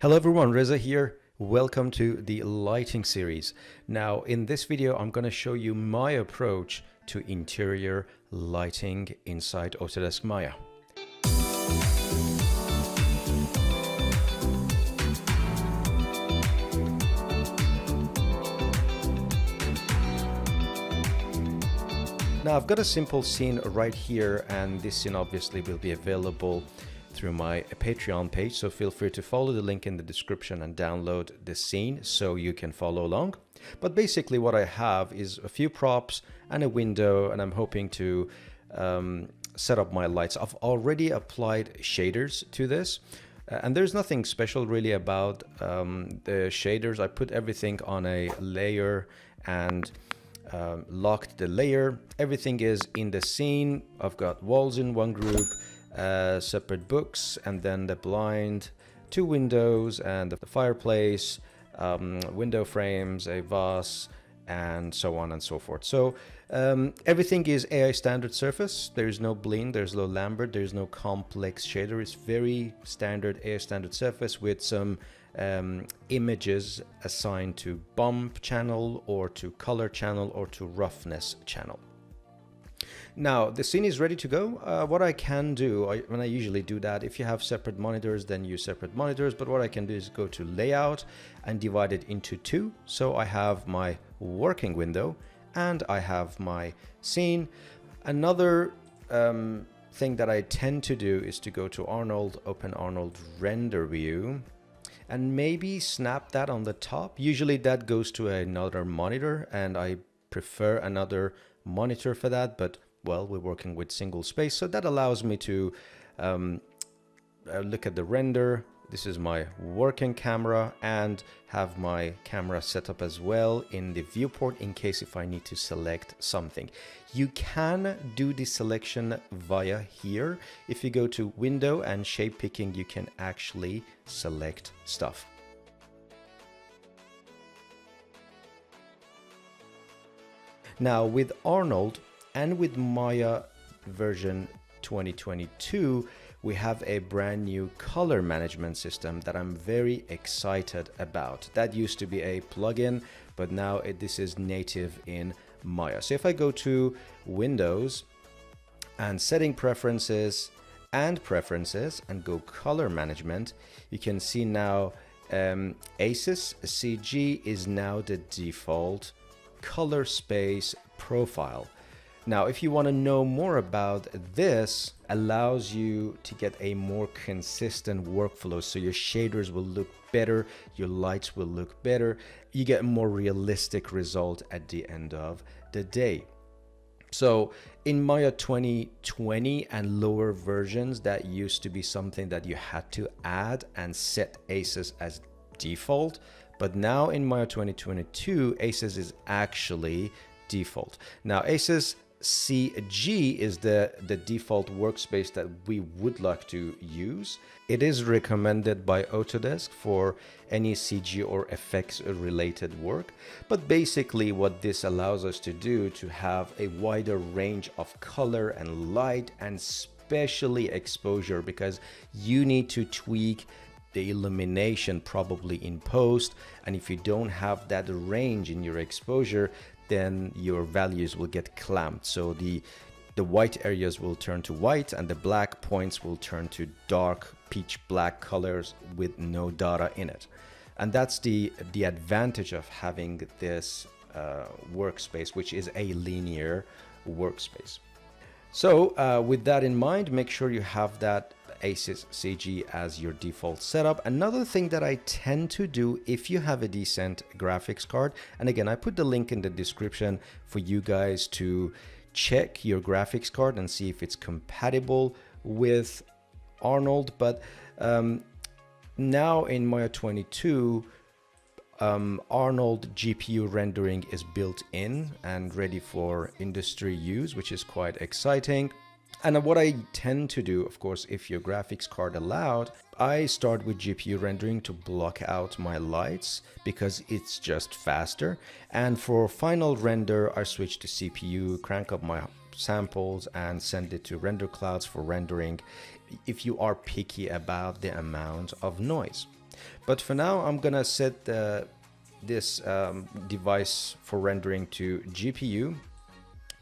Hello everyone, Reza here. Welcome to the lighting series. Now in this video I'm going to show you my approach to interior lighting inside Autodesk Maya. Now I've got a simple scene right here, and this scene obviously will be available through my Patreon page, so feel free to follow the link in the description and download the scene so you can follow along. But basically what I have is a few props and a window, and I'm hoping to set up my lights. I've already applied shaders to this, and there's nothing special really about the shaders. I put everything on a layer and locked the layer. Everything is in the scene. I've got walls in one group, separate books, and then the blind, two windows, and the fireplace, window frames, a vase, and so on and so forth. So everything is AI standard surface. There's no bling, there's no Lambert, there's no complex shader. It's very standard AI standard surface with some images assigned to bump channel or to color channel or to roughness channel. Now the scene is ready to go. What I can do, when I usually do that, if you have separate monitors, then use separate monitors, but what I can do is go to layout and divide it into two. So I have my working window and I have my scene. Another thing that I tend to do is to go to Arnold, open Arnold render view, and maybe snap that on the top. Usually that goes to another monitor, and I prefer another monitor for that, but well, we're working with single space, so that allows me to look at the render. This is my working camera, and have my camera set up as well in the viewport in case if I need to select something. You can do the selection via here. If you go to window and shape picking, you can actually select stuff. Now with Arnold and with Maya version 2022, we have a brand new color management system that I'm very excited about. That used to be a plugin, but now this is native in Maya. So if I go to Windows and Setting Preferences and go color management, you can see now ACES CG is now the default color space profile. Now, if you want to know more about this, allows you to get a more consistent workflow. So your shaders will look better, your lights will look better. You get a more realistic result at the end of the day. So in Maya 2020 and lower versions, that used to be something that you had to add and set ACES as default. But now in Maya 2022, ACES is actually default. Now ACES CG is the default workspace that we would like to use. It is recommended by Autodesk for any CG or effects related work. But basically what this allows us to do to have a wider range of color and light, and especially exposure, because you need to tweak the illumination probably in post, and if you don't have that range in your exposure, then your values will get clamped. So the white areas will turn to white and the black points will turn to dark peach black colors with no data in it. And that's the advantage of having this workspace, which is a linear workspace. So with that in mind, make sure you have that ACES CG as your default setup. Another thing that I tend to do if you have a decent graphics card, and again, I put the link in the description for you guys to check your graphics card and see if it's compatible with Arnold. But now in Maya 22, Arnold GPU rendering is built in and ready for industry use, which is quite exciting. And what I tend to do, of course, if your graphics card allowed, I start with GPU rendering to block out my lights because it's just faster. And for final render, I switch to CPU, crank up my samples and send it to render clouds for rendering if you are picky about the amount of noise. But for now, I'm gonna set this device for rendering to GPU.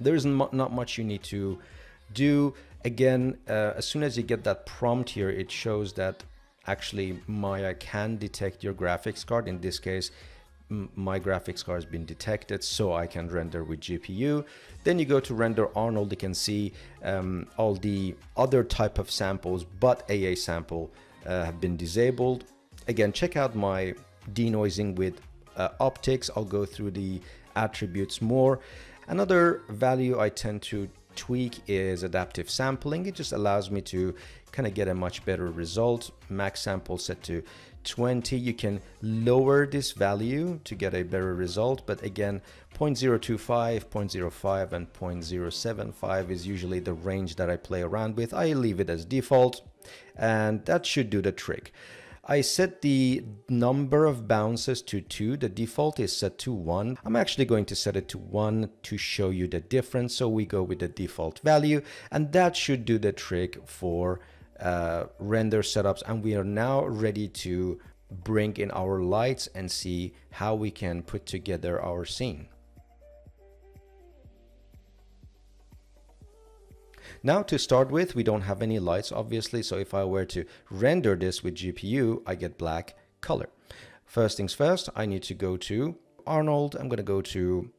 There's not much you need to do. Again, as soon as you get that prompt here, it shows that actually Maya can detect your graphics card. In this case, my graphics card has been detected, so I can render with GPU. Then you go to render Arnold, you can see all the other type of samples but AA sample have been disabled. Again, check out my denoising with optics. I'll go through the attributes more. Another value I tend to tweak is adaptive sampling. It just allows me to kind of get a much better result. Max sample set to 20. You can lower this value to get a better result, but again, 0.025, 0.05 and 0.075 is usually the range that I play around with. I leave it as default, and that should do the trick. I set the number of bounces to 2. The default is set to 1. I'm actually going to set it to 1 to show you the difference. So we go with the default value, and that should do the trick for render setups. And we are now ready to bring in our lights and see how we can put together our scene. Now to start with, we don't have any lights obviously, so if I were to render this with GPU, I get black color. First things first, I need to go to Arnold. I'm going to go to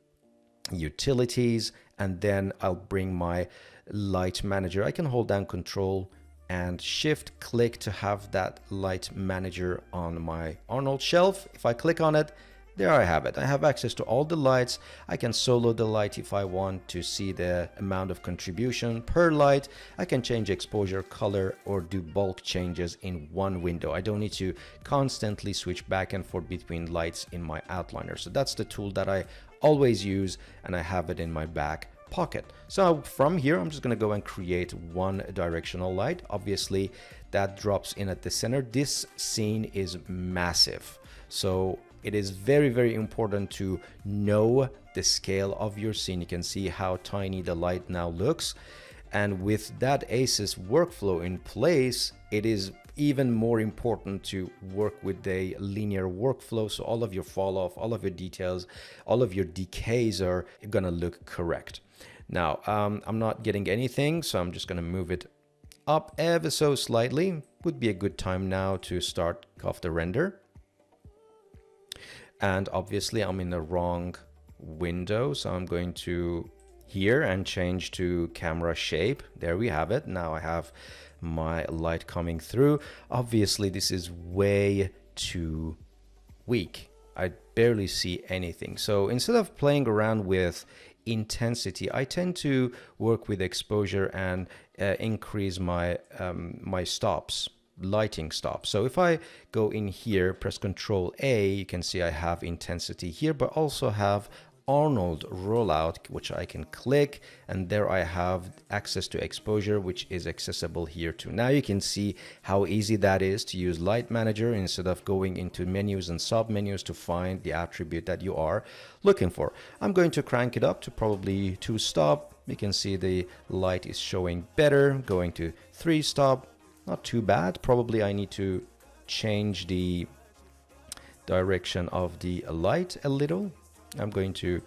Utilities, and then I'll bring my light manager. I can hold down Control and Shift click to have that light manager on my Arnold shelf. If I click on it, there I have it. I have access to all the lights. I can solo the light if I want to see the amount of contribution per light. I can change exposure, color, or do bulk changes in one window. I don't need to constantly switch back and forth between lights in my outliner. So that's the tool that I always use, and I have it in my back pocket. So from here, I'm just going to go and create one directional light. Obviously, that drops in at the center. This scene is massive, so it is very, very important to know the scale of your scene. You can see how tiny the light now looks. And with that ACES workflow in place, it is even more important to work with a linear workflow. So all of your fall off, all of your details, all of your decays are gonna look correct. Now, I'm not getting anything, so I'm just gonna move it up ever so slightly. Would be a good time now to start off the render. And obviously I'm in the wrong window, so I'm going to here and change to camera shape. There we have it. Now I have my light coming through. Obviously this is way too weak. I barely see anything. So instead of playing around with intensity, I tend to work with exposure and increase my my stops, lighting stop. So if I go in here, press Control A, you can see I have intensity here, but also have Arnold rollout, which I can click, and there I have access to exposure, which is accessible here too. Now you can see how easy that is to use Light Manager instead of going into menus and sub menus to find the attribute that you are looking for. I'm going to crank it up to probably 2 stop. You can see the light is showing better. Going to 3 stop. Not too bad. Probably I need to change the direction of the light a little. I'm going to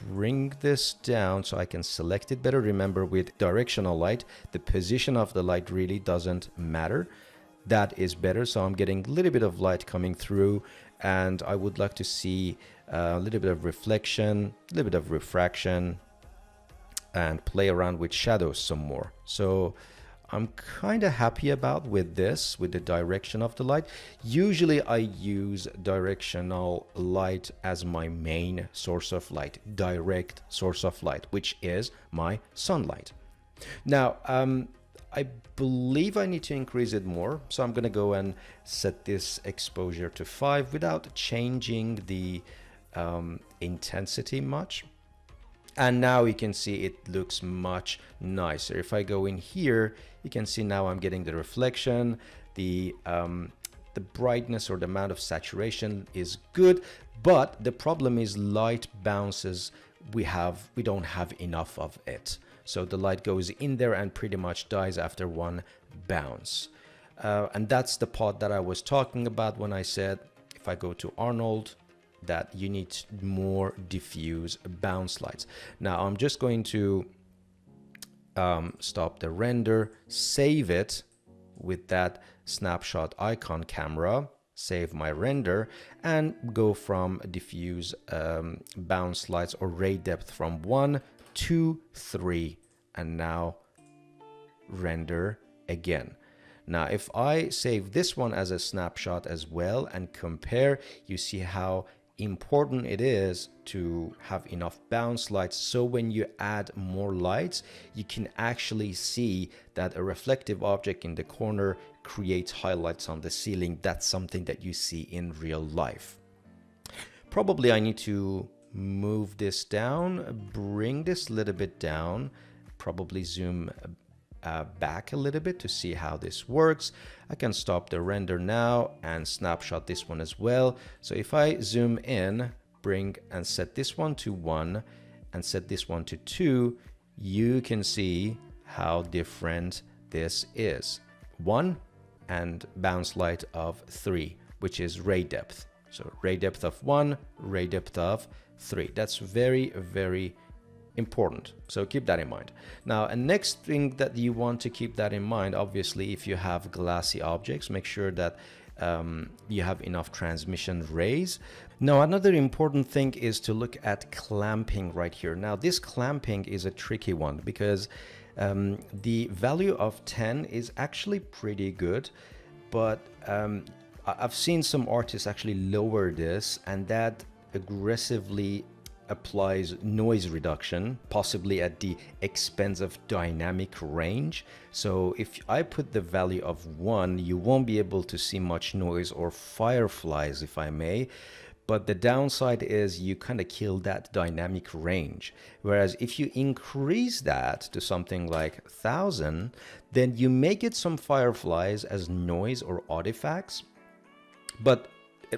bring this down so I can select it better. Remember, with directional light, the position of the light really doesn't matter. That is better. So I'm getting a little bit of light coming through, and I would like to see a little bit of reflection, a little bit of refraction, and play around with shadows some more. So I'm kind of happy about with this, with the direction of the light. Usually I use directional light as my main source of light, direct source of light, which is my sunlight. Now, I believe I need to increase it more. So I'm going to go and set this exposure to 5 without changing the intensity much. And now you can see it looks much nicer. If I go in here, you can see now I'm getting the reflection, the brightness or the amount of saturation is good, but the problem is light bounces. We don't have enough of it. So the light goes in there and pretty much dies after one bounce. And that's the part that I was talking about when I said, if I go to Arnold, that you need more diffuse bounce lights. Now I'm just going to stop the render, save it with that snapshot icon camera, save my render, and go from diffuse bounce lights or ray depth from 1 to 3, and now render again. Now if I save this one as a snapshot as well and compare, you see how important it is to have enough bounce lights, so when you add more lights you can actually see that a reflective object in the corner creates highlights on the ceiling. That's something that you see in real life. Probably I need to move this down, bring this a little bit down, probably zoom back a little bit to see how this works. I can stop the render now and snapshot this one as well. So if I zoom in, bring and set this one to 1 and set this one to 2, you can see how different this is. 1 and bounce light of 3, which is ray depth. So ray depth of 1, ray depth of 3. That's very, very important. So keep that in mind. Now, a next thing that you want to keep that in mind, obviously, if you have glassy objects, make sure that you have enough transmission rays. Now, another important thing is to look at clamping right here. Now, this clamping is a tricky one because the value of 10 is actually pretty good, but I've seen some artists actually lower this, and that aggressively applies noise reduction, possibly at the expense of dynamic range. So if I put the value of 1, you won't be able to see much noise or fireflies, if I may. But the downside is you kind of kill that dynamic range. Whereas if you increase that to something like 1000, then you may get some fireflies as noise or artifacts. But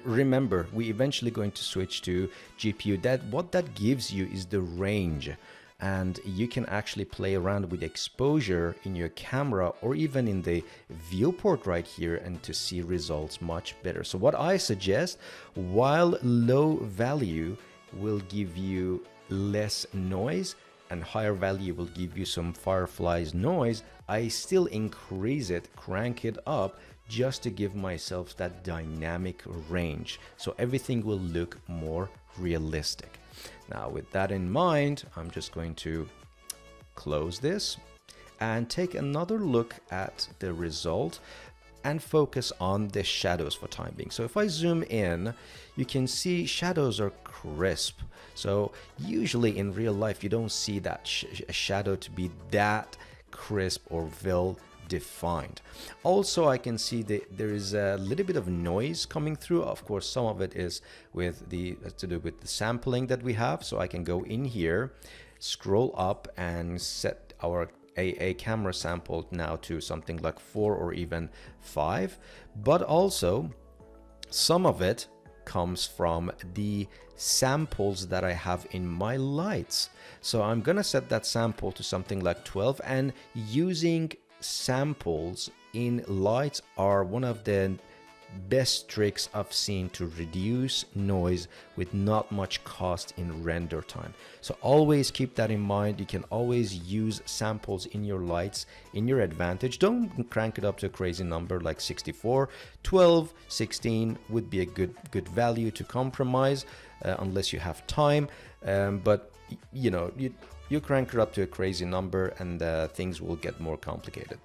remember, we eventually going to switch to GPU. That what that gives you is the range, and you can actually play around with exposure in your camera or even in the viewport right here and to see results much better. So what I suggest, while low value will give you less noise and higher value will give you some fireflies noise, I still increase it, crank it up, just to give myself that dynamic range, so everything will look more realistic. Now with that in mind, I'm just going to close this and take another look at the result and focus on the shadows for time being. So if I zoom in, you can see shadows are crisp. So usually in real life you don't see that shadow to be that crisp or well defined. Also, I can see that there is a little bit of noise coming through. Of course, some of it is with to do with the sampling that we have. So I can go in here, scroll up and set our AA camera sample now to something like 4 or even 5. But also some of it comes from the samples that I have in my lights. So I'm gonna set that sample to something like 12, and using samples in lights are one of the best tricks I've seen to reduce noise with not much cost in render time. So always keep that in mind. You can always use samples in your lights in your advantage. Don't crank it up to a crazy number like 64. 12, 16 would be a good value to compromise unless you have time, but you know, you crank it up to a crazy number and things will get more complicated.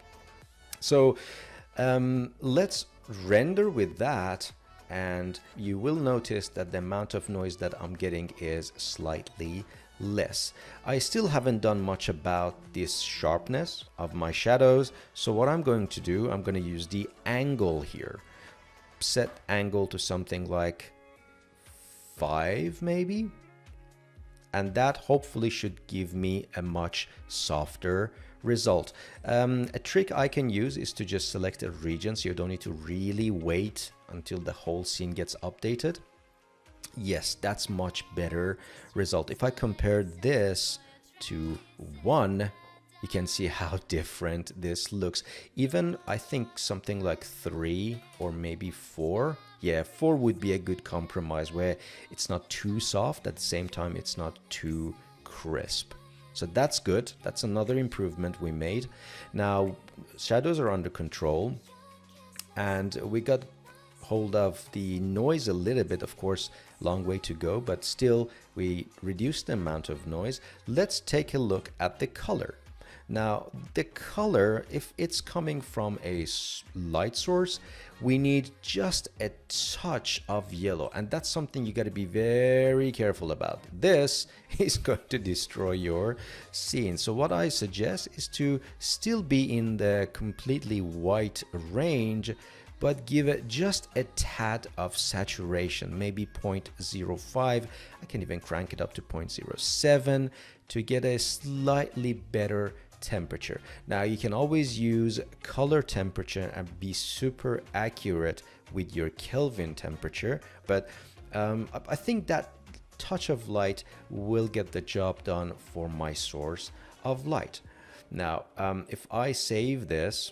So let's render with that, and you will notice that the amount of noise that I'm getting is slightly less. I still haven't done much about this sharpness of my shadows. So what I'm going to do, I'm going to use the angle here. Set angle to something like 5 maybe. And that hopefully should give me a much softer result. A trick I can use is to just select a region, so you don't need to really wait until the whole scene gets updated. Yes, that's much better result. If I compare this to 1, you can see how different this looks. Even I think something like 3 or maybe 4. Yeah, 4 would be a good compromise where it's not too soft, at the same time it's not too crisp. So that's good. That's another improvement we made. Now shadows are under control, and we got hold of the noise a little bit. Of course, long way to go, but still we reduced the amount of noise. Let's take a look at the color. Now the color, if it's coming from a light source, we need just a touch of yellow, and that's something you got to be very careful about. This is going to destroy your scene. So what I suggest is to still be in the completely white range, but give it just a tad of saturation, maybe 0.05. I can even crank it up to 0.07 to get a slightly better temperature. Now you can always use color temperature and be super accurate with your Kelvin temperature, but I think that touch of light will get the job done for my source of light. Now if I save this,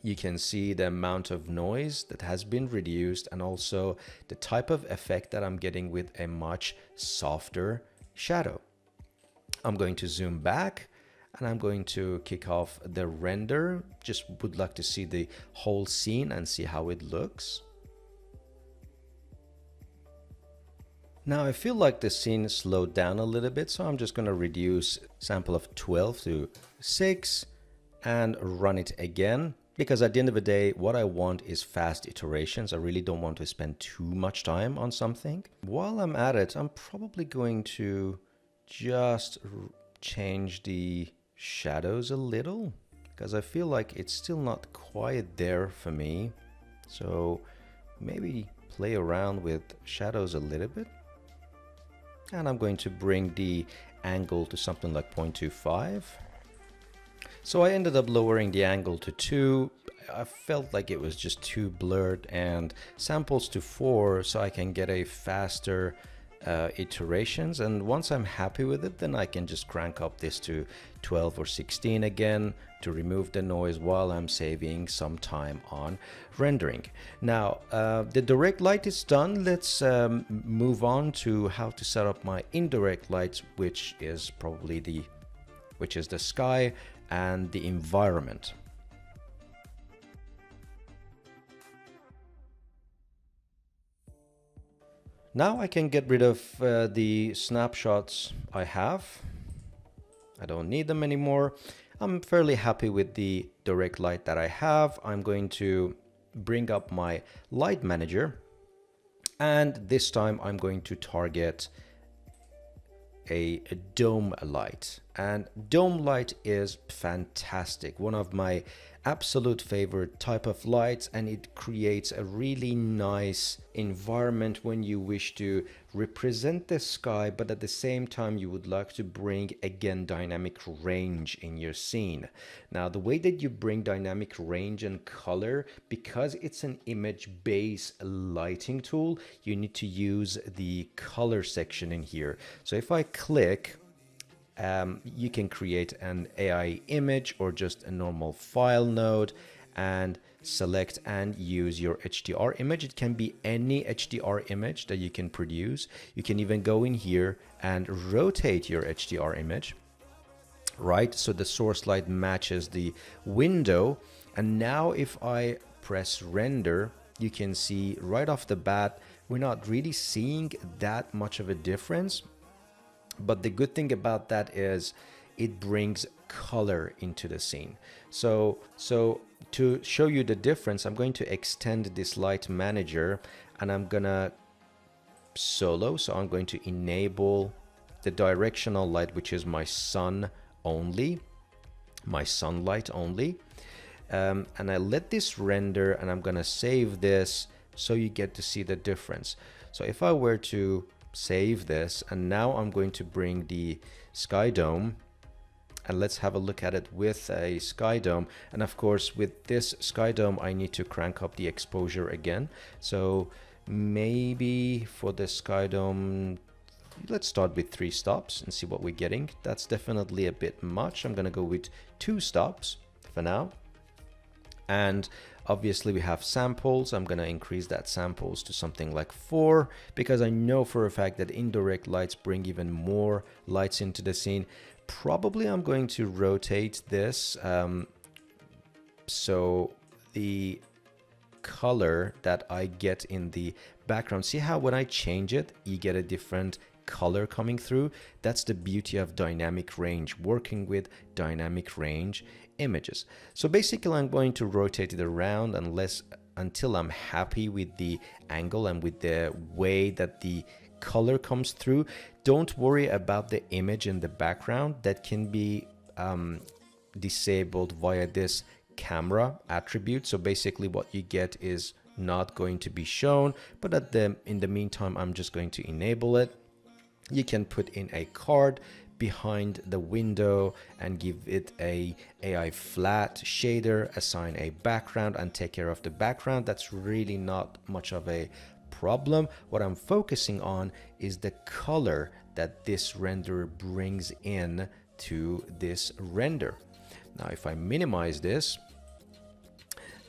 you can see the amount of noise that has been reduced and also the type of effect that I'm getting with a much softer shadow. I'm going to zoom back and I'm going to kick off the render. Just would like to see the whole scene and see how it looks. Now I feel like the scene slowed down a little bit, so I'm just going to reduce sample of 12 to 6 and run it again. Because at the end of the day, what I want is fast iterations. I really don't want to spend too much time on something. While I'm at it, I'm probably going to just change the shadows a little, because I feel like it's still not quite there for me. So maybe play around with shadows a little bit. And I'm going to bring the angle to something like 0.25. So I ended up lowering the angle to 2. I felt like it was just too blurred, and samples to 4 so I can get a faster iterations. And once I'm happy with it, then I can just crank up this to 12 or 16 again to remove the noise while I'm saving some time on rendering. Now the direct light is done. Let's move on to how to set up my indirect lights, which is the sky and the environment. Now I can get rid of the snapshots I have. I don't need them anymore. I'm fairly happy with the direct light that I have. I'm going to bring up my light manager, and this time I'm going to target a dome light. And dome light is fantastic, one of my absolute favorite type of lights, and it creates a really nice environment when you wish to represent the sky, but at the same time you would like to bring again dynamic range in your scene. Now the way that you bring dynamic range and color, because it's an image based lighting tool, you need to use the color section in here. So if I click, you can create an AI image or just a normal file node and select and use your HDR image. It can be any HDR image that you can produce. You can even go in here and rotate your HDR image, right? So the source light matches the window. And now if I press render, you can see right off the bat, we're not really seeing that much of a difference. But the good thing about that is it brings color into the scene. So to show you the difference, I'm going to extend this light manager and I'm gonna solo. So I'm going to enable the directional light, which is my sun only, my sunlight only. And I let this render and I'm gonna save this so you get to see the difference. So if I were to save this, and now I'm going to bring the sky dome and let's have a look at it with a sky dome. And of course with this sky dome I need to crank up the exposure again. So maybe for the sky dome let's start with 3 stops and see what we're getting. That's definitely a bit much. I'm gonna go with 2 stops for now. And obviously we have samples. I'm gonna increase that samples to something like 4, because I know for a fact that indirect lights bring even more lights into the scene. Probably I'm going to rotate this so the color that I get in the background, see how when I change it, you get a different color coming through? That's the beauty of dynamic range, working with dynamic range images. So basically I'm going to rotate it around until I'm happy with the angle and with the way that the color comes through. Don't worry about the image in the background. That can be disabled via this camera attribute. So basically what you get is not going to be shown, but in the meantime I'm just going to enable it. You can put in a card behind the window and give it a AI flat shader, assign a background and take care of the background. That's really not much of a problem. What I'm focusing on is the color that this renderer brings in to this render. Now if I minimize this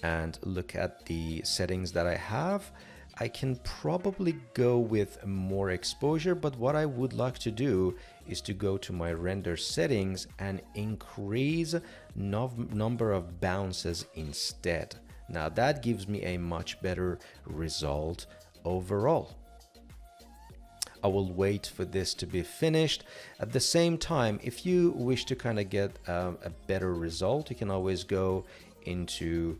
and look at the settings that I have, I can probably go with more exposure, but what I would like to do is to go to my render settings and increase number of bounces instead. Now that gives me a much better result overall. I will wait for this to be finished. At the same time, if you wish to kind of get a better result, you can always go into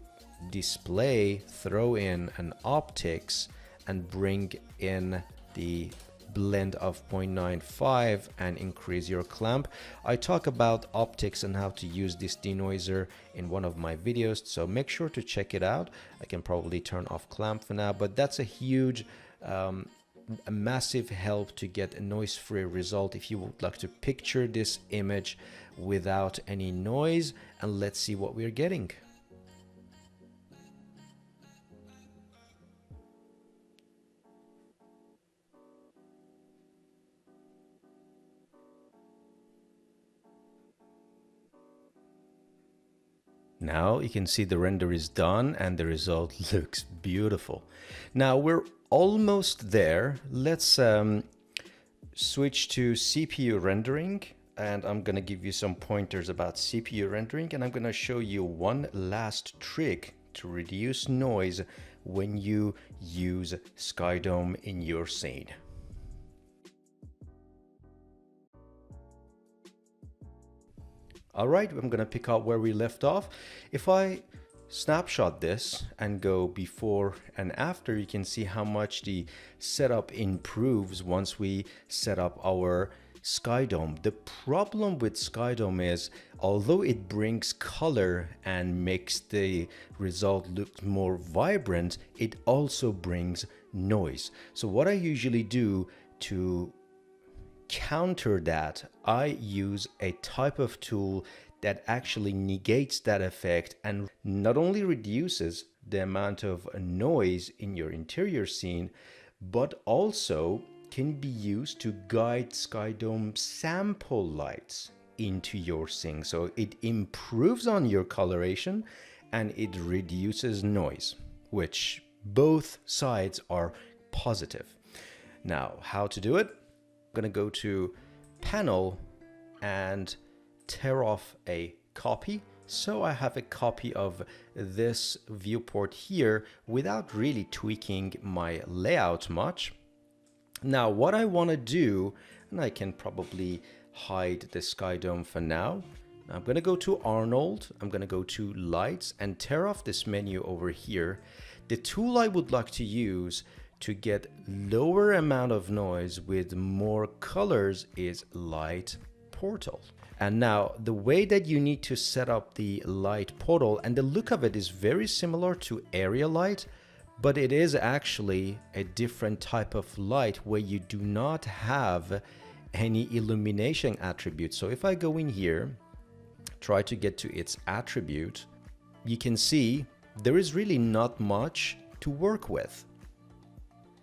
display, throw in an optics and bring in the blend of 0.95 and increase your clamp. I talk about optics and how to use this denoiser in one of my videos, so make sure to check it out. I can probably turn off clamp for now, but that's a huge a massive help to get a noise-free result if you would like to picture this image without any noise. And let's see what we're getting. Now you can see the render is done and the result looks beautiful. Now we're almost there. Let's switch to CPU rendering, and I'm gonna give you some pointers about CPU rendering, and I'm gonna show you one last trick to reduce noise when you use Skydome in your scene. All right, I'm gonna pick up where we left off. If I snapshot this and go before and after, you can see how much the setup improves once we set up our Skydome. The problem with Skydome is, although it brings color and makes the result look more vibrant, it also brings noise. So what I usually do to counter that, I use a type of tool that actually negates that effect and not only reduces the amount of noise in your interior scene, but also can be used to guide Skydome sample lights into your scene. So it improves on your coloration and it reduces noise, which both sides are positive. Now, how to do it? I'm gonna go to panel and tear off a copy. So I have a copy of this viewport here without really tweaking my layout much. Now what I want to do, and I can probably hide the Skydome for now. I'm going to go to Arnold, I'm going to go to Lights and tear off this menu over here. The tool I would like to use to get lower amount of noise with more colors is Light Portal. And now the way that you need to set up the light portal, and the look of it is very similar to area light, but it is actually a different type of light where you do not have any illumination attribute. So if I go in here, try to get to its attribute, you can see there is really not much to work with.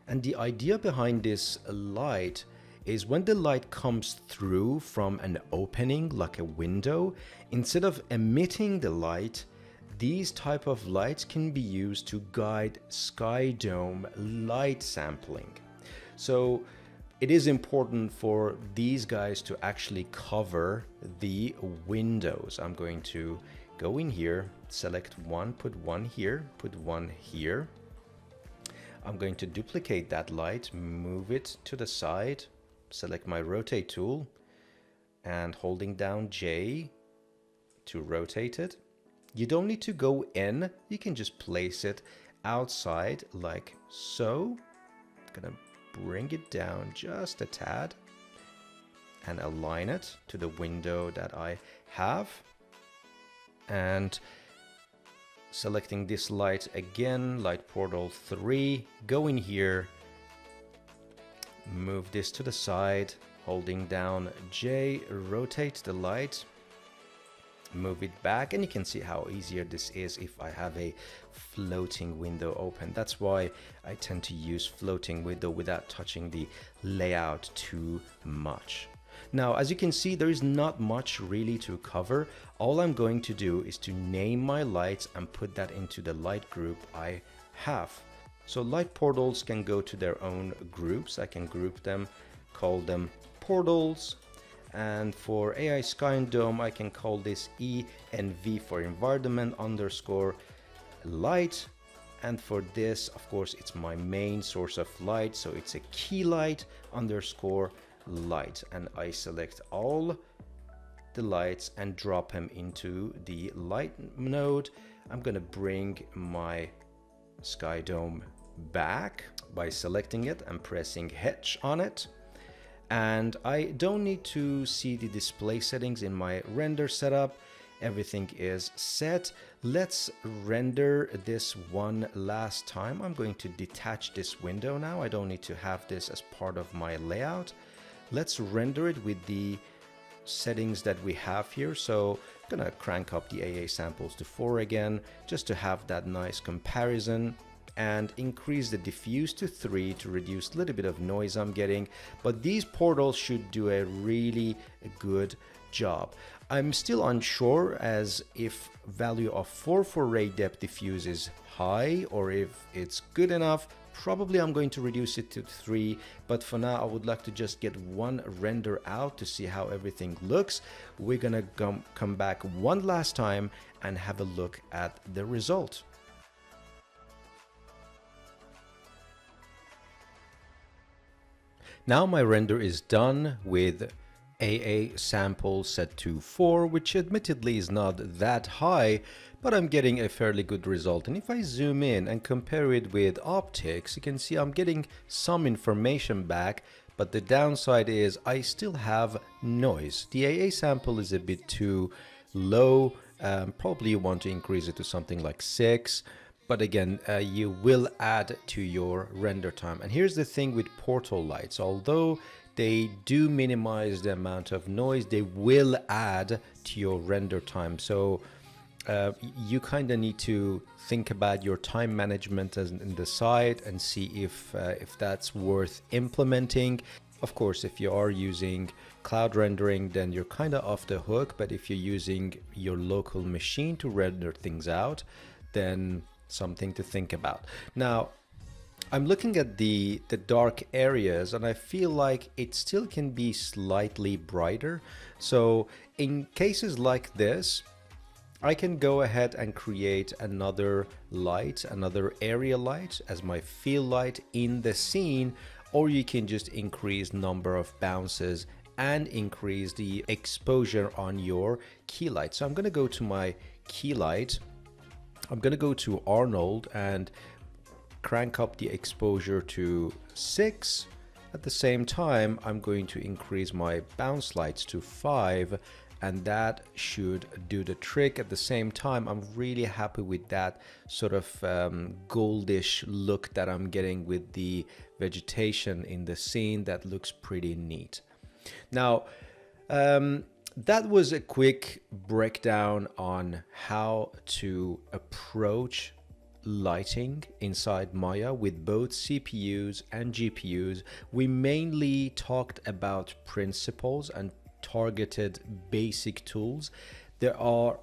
And the idea behind this light is when the light comes through from an opening like a window, instead of emitting the light, these type of lights can be used to guide sky dome light sampling. So it is important for these guys to actually cover the windows. I'm going to go in here, select one, put one here, put one here. I'm going to duplicate that light, move it to the side, select my rotate tool, and holding down J to rotate it. You don't need to go in, you can just place it outside like so. I'm gonna bring it down just a tad and align it to the window that I have. And selecting this light again, light portal 3, go in here, move this to the side, holding down J, rotate the light, move it back, and you can see how easier this is if I have a floating window open. That's why I tend to use floating window without touching the layout too much. Now, as you can see, there is not much really to cover. All I'm going to do is to name my lights and put that into the light group I have. So light portals can go to their own groups. I can group them, call them portals. And for AI Sky and Dome, I can call this E and V for environment underscore light. And for this, of course, it's my main source of light. So it's a key light underscore light. And I select all the lights and drop them into the light node. I'm going to bring my Sky Dome back by selecting it and pressing H on it. And I don't need to see the display settings in my render setup. Everything is set. Let's render this one last time. I'm going to detach this window now. I don't need to have this as part of my layout. Let's render it with the settings that we have here. So I'm gonna crank up the AA samples to 4 again, just to have that nice comparison, and increase the diffuse to 3 to reduce a little bit of noise I'm getting. But these portals should do a really good job. I'm still unsure as if value of 4 for ray depth diffuse is high or if it's good enough. Probably I'm going to reduce it to 3, but for now I would like to just get one render out to see how everything looks. We're gonna come back one last time and have a look at the result. Now my render is done with AA sample set to 4, which admittedly is not that high, but I'm getting a fairly good result. And if I zoom in and compare it with optics, you can see I'm getting some information back, but the downside is I still have noise. The AA sample is a bit too low. Probably you want to increase it to something like 6. But again, you will add to your render time. And here's the thing with portal lights. Although they do minimize the amount of noise, they will add to your render time. So you kind of need to think about your time management and decide and see if that's worth implementing. Of course, if you are using cloud rendering, then you're kind of off the hook. But if you're using your local machine to render things out, then something to think about. Now, I'm looking at the dark areas and I feel like it still can be slightly brighter. So in cases like this, I can go ahead and create another light, another area light as my fill light in the scene, or you can just increase number of bounces and increase the exposure on your key light. So I'm going to go to my key light. I'm going to go to Arnold and crank up the exposure to 6. At the same time, I'm going to increase my bounce lights to 5, and that should do the trick. At the same time, I'm really happy with that sort of goldish look that I'm getting with the vegetation in the scene. That looks pretty neat. Now, that was a quick breakdown on how to approach lighting inside Maya with both CPUs and GPUs. We mainly talked about principles and targeted basic tools. There are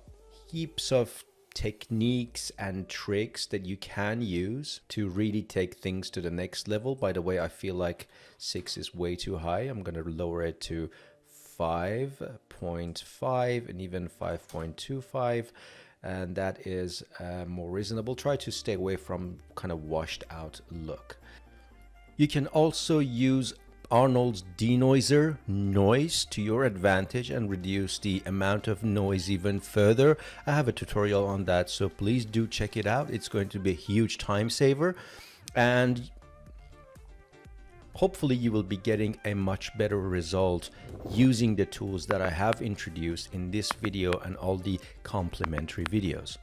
heaps of techniques and tricks that you can use to really take things to the next level. By the way, I feel like 6 is way too high. I'm going to lower it to 5.5 and even 5.25, and that is more reasonable. Try to stay away from kind of washed out look. You can also use Arnold's denoiser noise to your advantage and reduce the amount of noise even further. I have a tutorial on that, so please do check it out. It's going to be a huge time saver, and hopefully you will be getting a much better result using the tools that I have introduced in this video and all the complementary videos.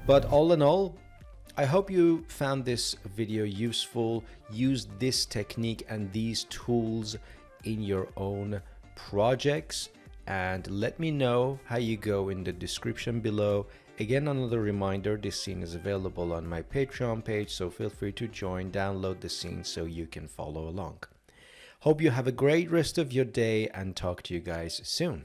But all in all, I hope you found this video useful. Use this technique and these tools in your own projects, and let me know how you go in the description below. Again, another reminder, this scene is available on my Patreon page, so feel free to join, download the scene so you can follow along. Hope you have a great rest of your day and talk to you guys soon.